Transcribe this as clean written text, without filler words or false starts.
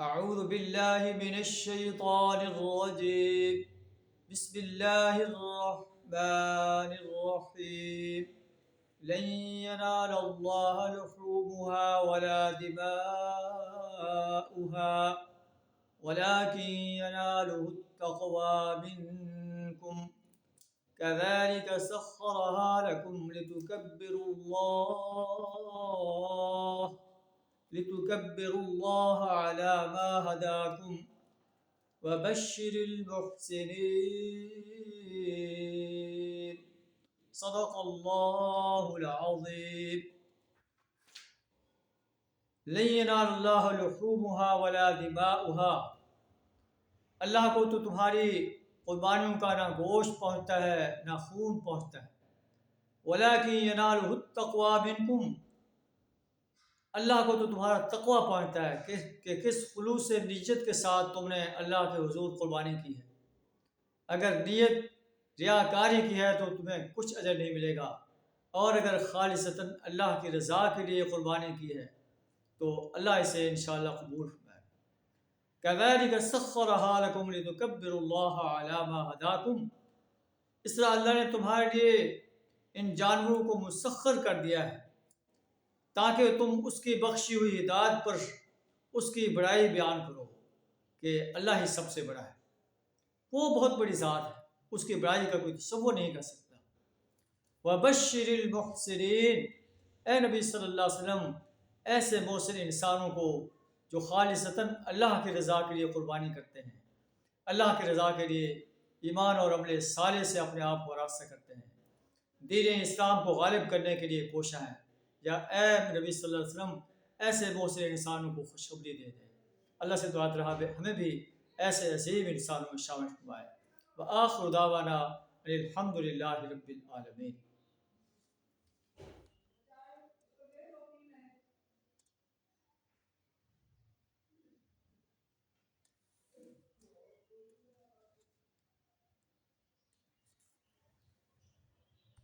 أعوذ بالله من الشيطان الرجيم. بسم الله الرحمن الرحيم. لن ينال الله لحومها ولا دماؤها ولكن يناله التقوى منكم. كذلك سخرها لكم لتكبروا الله على ما هداكم وبشر المحسنين. صدق الله العظيم. لن ينال الله لحومها ولا دماؤها. اللہ کو تو تمہاری قربانیوں کا نہ گوشت پہنچتا ہے نہ خون پہنچتا ہے. وَلَكِنْ يَنَالُهُ التَّقْوَى مِنْكُمْ. اللہ کو تو تمہارا تقوی پہنچتا ہے کہ کس خلوص سے نیت کے ساتھ تم نے اللہ کے حضور قربانی کی ہے. اگر نیت ریاکاری کی ہے تو تمہیں کچھ اجر نہیں ملے گا، اور اگر خالصتاً اللہ کی رضا کے لیے قربانی کی ہے تو اللہ اسے انشاءاللہ قبول فرمائے. كَذَلِكَ سَخَّرَهَا لَكُمْ لِتُكَبِّرُوا اللَّهَ عَلَى مَا هَدَاكُمْ. اس طرح اللہ نے تمہارے لیے ان جانوروں کو مسخر کر دیا ہے تاکہ تم اس کی بخشی ہوئی ہدایت پر اس کی بڑائی بیان کرو کہ اللہ ہی سب سے بڑا ہے، وہ بہت بڑی ذات ہے، اس کی بڑائی کا کوئی تصور نہیں کر سکتا. وَبَشِّرِ الْمُحْسِنِينَ. اے نبی صلی اللہ علیہ وسلم ایسے محسن انسانوں کو جو خالصتاً اللہ کی رضا کے لیے قربانی کرتے ہیں، اللہ کی رضا کے لیے ایمان اور عمل صالح سے اپنے آپ کو آراستہ کرتے ہیں، دین اسلام کو غالب کرنے کے لیے کوشاں ہیں. یا اے نبی صلی اللہ علیہ وسلم ایسے محسن انسانوں کو خوشخبری دے دیں. اللہ سے دعا رہا ہمیں بھی ایسے عظیم انسانوں میں شامل فرمائے. وآخر دعوانا الحمد للہ رب العالمین.